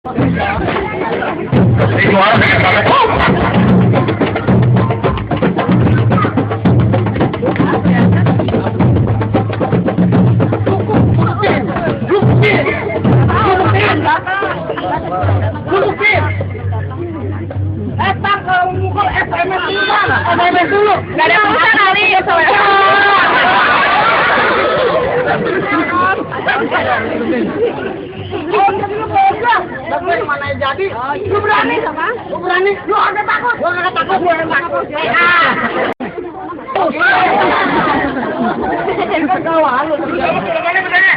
Itu orang dengan banget. Kalau mukul SMS dulu, SMS dulu. Gak ada pulsa kali ya soalnya. Oh, jadi lu bodoh. Tapi mana jadi? Lu berani sama? Lu berani? Lu agak takut? Gua agak takut, gua agak takut. Kan kawan lu.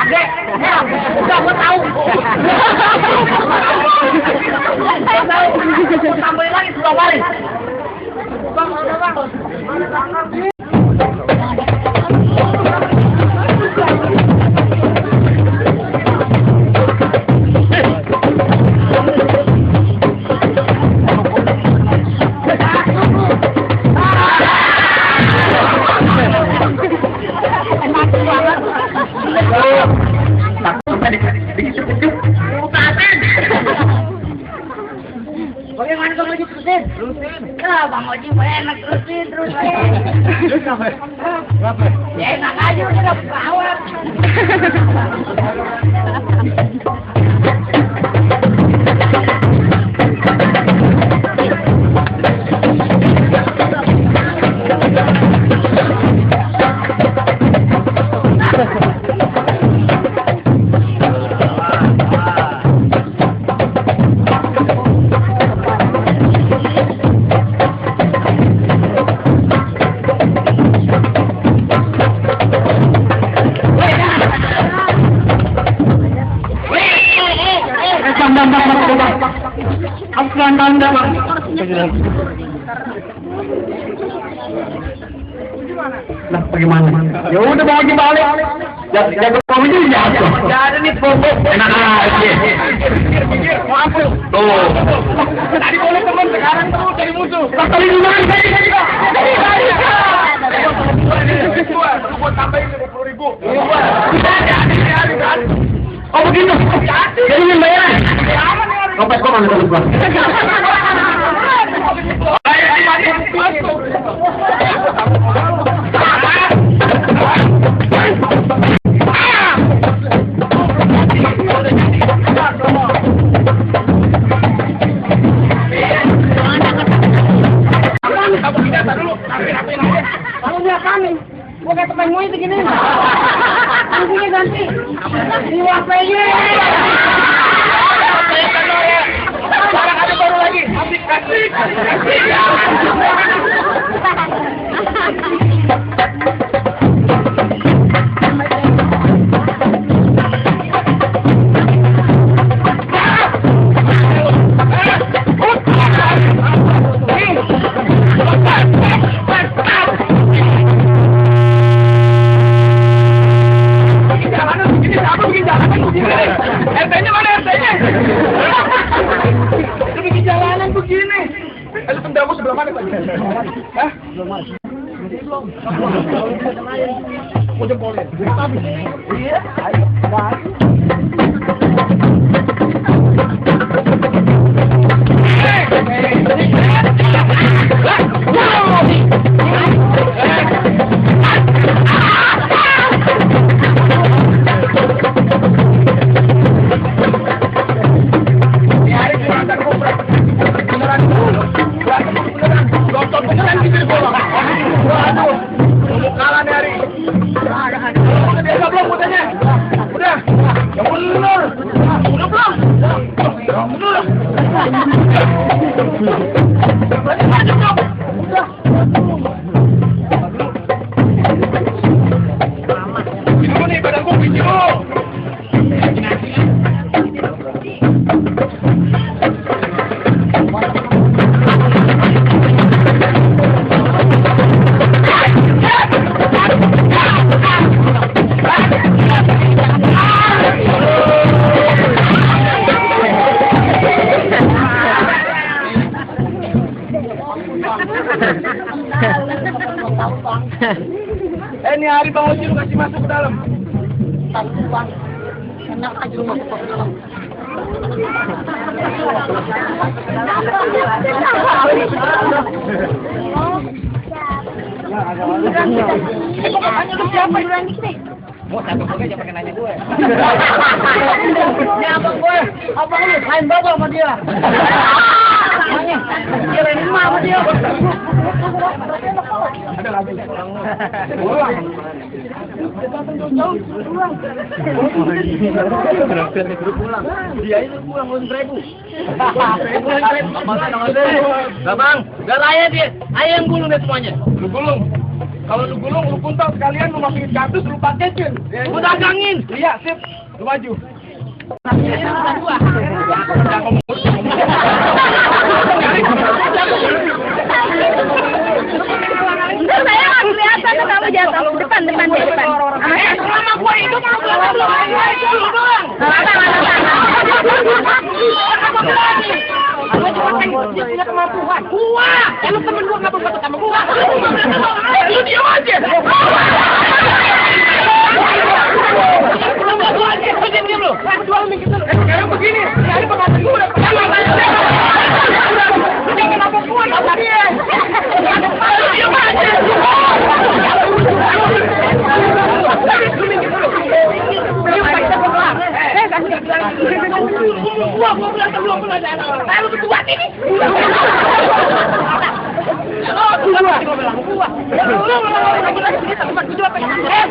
Adek, udah gua tahu. Tambahin lagi 10 kali. Bang, bang. Bagaimana kamu lagi terusin? Terusin. Ya, Bang Oji enak terusin terus. Terus apa? Berapa? Ya enak aja udah dapet kawat. Nah, bagaimana? Ya udah mau balik. Ya kamu ini ya. Ya ada nih pokok. Enak aja. Maaf tuh. Tuh. Tadi boleh teman, sekarang terus jadi musuh. Kali gimana tadi? Buat tambahin 20.000. Oh begitu. Jadi ingin bayaran. Kopet kok mana terus bang? Gua kayak temenmu itu gini. Nanti ganti. Diwakainya. Sekarang ada baru lagi. Kasih. RT-nya mana RT-nya? Lu bikin jalanan begini. Lu pendamu sebelah mana tadi? Hah? Belum. Mau jempolnya? Iya. Ini hari Bang Oji lu kasih masuk ke dalam. Tahu Bang. Enak aja lu masuk ke dalam. Siapa duluan nih? Mau satu gue aja pakai nanya gue. Ini abang gue, abang lu main babak sama dia. Dia main emak sama dia. Ada lagi. Pulang. Dia itu pulang 1.000. Bang, gak layak dia. Ayo yang gulung deh semuanya. Lu gulung. Kalau lu gulung, lu puntal sekalian, lu masukin kardus, lu paketin. Lu dagangin. Iya, sip. Lu maju. Entar saya nggak kelihatan tuh kamu jatuh. Depan. Selama gua hidup belum doang. Gua cuma punya kemampuan. Gua, lu temen gua nggak berbuat sama gua. Lu diam aja. Lu nggak gua aja, lu diam lu. Berdua lu mikir dulu. Sekarang begini, ini pengatur gua udah. Lu jangan apa gua sama dia. Lu diam aja. Gua berantem belum pernah ada orang. Saya lu ketua ini. Oh, gua.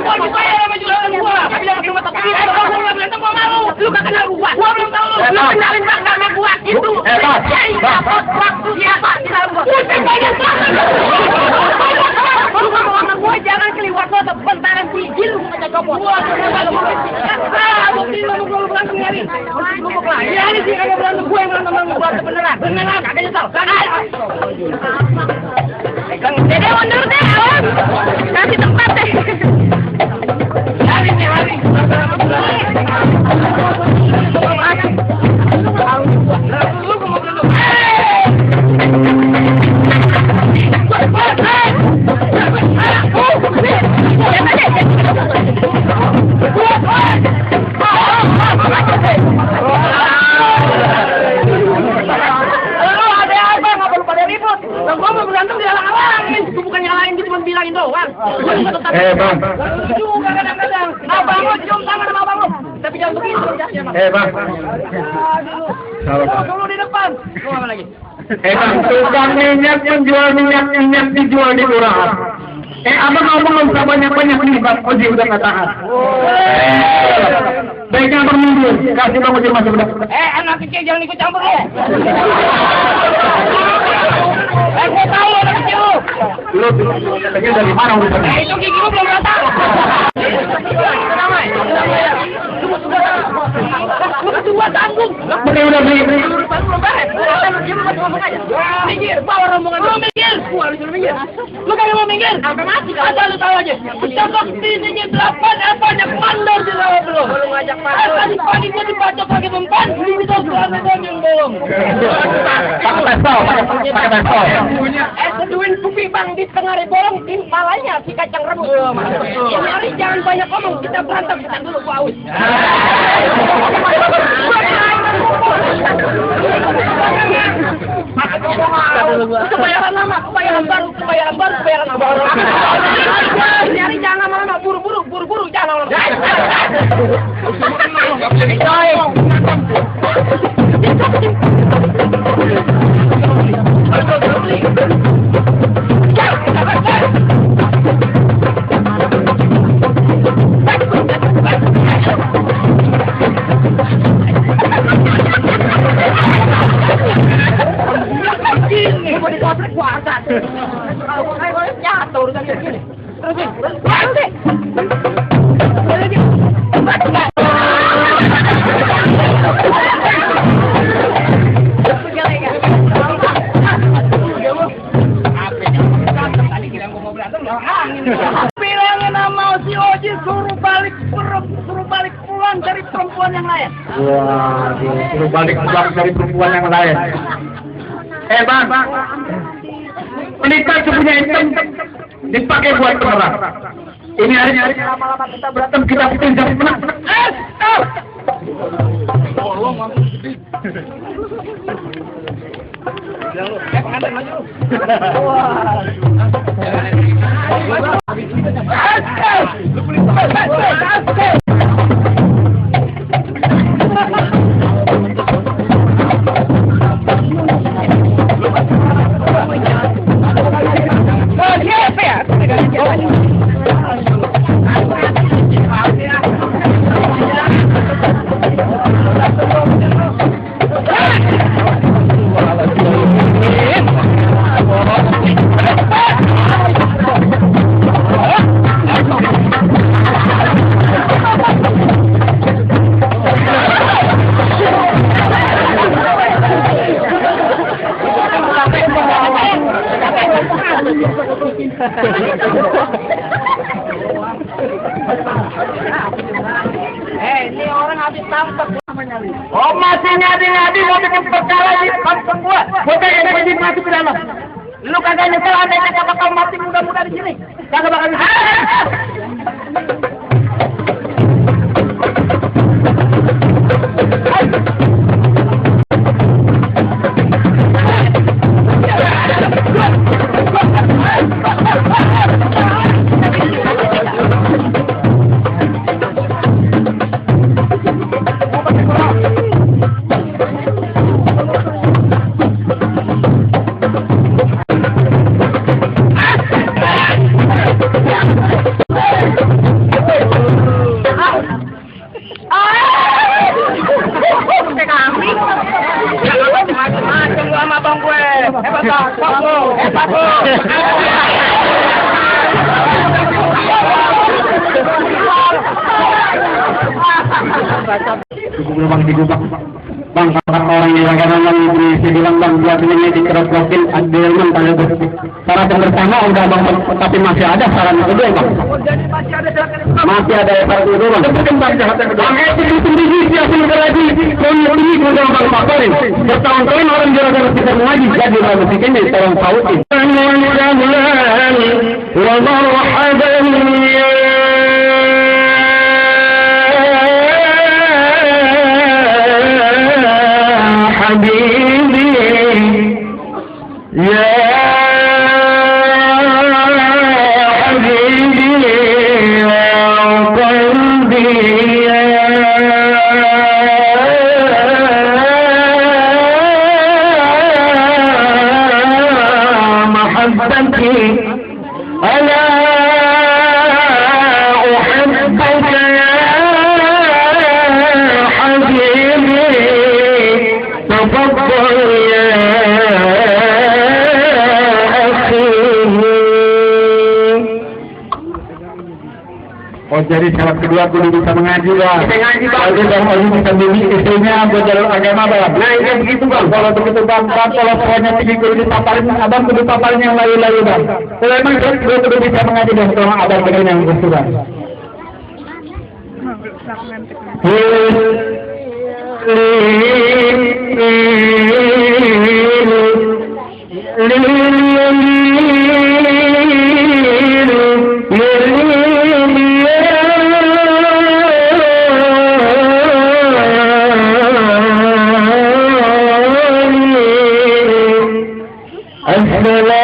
Gua dibayar sama jualan gua. Tapi jangan ke mata kiri. Gua berantem gua malu. Lu gak kenal gua. Gua belum tahu lu. Lu kenalin Bang sama gua. Itu. Waktu siapa di dalam gua. Lu ngomong sama gua jangan keliwat lo bentaran biji lu mau copot. Gua lu mau berantem nyari. Lu mau kelar. Ya ini sih kagak berantem gue yang berantem sama gua beneran. Beneran kagak nyesal. Dede mundur deh, awas. Kasih tempat deh. Hari nih hari. Lu mau berantem. Bang. Juga kadang-kadang. Abang lo cium tangan sama abang lo. Tapi jangan begitu. Bang. Salah. Dulu di depan. Lu apa lagi? Bang, tukang minyak menjual minyak dijual di murahan. Abang ngomong nggak usah banyak-banyak nih, Bang Oji udah nggak tahan. Baiknya abang mundur, kasih Bang Oji masuk udah. Anak kecil jangan ikut campur ya. Gue tahu anak kecil lu. Lu kecil dari mana urusannya? Itu gigi lu belum rata. Lu kedua tanggung. Udah beli. Belum beres. Lu ngomong aja. Minggir, bawa rombongan. Lu minggir. Gua disuruh minggir. Lu kagak mau minggir. Sampai mati kan. Asal lu tahu aja. Besok sininya 8 banyak mandor di rawa belum. Lu ngajak mandor. Tadi pagi gua dipacok pakai mempan. Lu bisa berani yang belum. Pakai pistol. Seduin kupi bang di tengah bolong di palanya si kacang rebus. Nyari jangan banyak ngomong, kita berantem kita dulu gua aus. Kebayaran lama, kebayaran baru. Nyari jangan lama-lama, buru-buru jangan lama. Bilangin sama si Oji suruh balik pulang dari perempuan yang lain. Waduh, suruh balik pulang dari perempuan yang lain. Bang, menikah punya item dipakai buat penerang. Ini hari lama-lama kita berantem, kita pinjam menang. Pengantin maju. Siapa ya? Ini orang habis tangkap namanya. Oh, masih ngadi-ngadi mau bikin perkara di kampung gua. Gua pengen pergi masuk ke dalam. Lu kagak nyesel ada yang bakal mati muda-muda di sini. Kagak bakal nyesel. Macam-macam lu sama bang gue. Hebat lu. Hebat lu. Cukup bang digubak. Bang, kakak orang yang kadang-kadang berisi bilang bang buat ini dikerokokin adilman tanya cara yang bersama udah bang, tapi masih ada saran kedua bang. Masih ada saran kedua bang. Mungkin bang jahat yang kedua. Bang itu sendiri siapa yang lagi ini udah bang paparin. Bertahun-tahun orang gara-gara kita mengaji jadi bang ini tolong sautin. حبيبي يا حبيبي يا قلبي يا محبتي ألا أحبك يا حبيبي تفضل يا أخي. Oh jadi syarat kedua kudu bisa mengaji bang. Bisa ngaji bang. Kalau bang Oli bisa beli istrinya buat jalur agama bang. Nah itu begitu bang. Kalau begitu bang, kalau pokoknya tinggi kudu dipaparin, abang kudu paparin yang lain-lain bang. Kalau emang kudu bisa mengaji dan tolong abang dengan yang begitu bang. السلام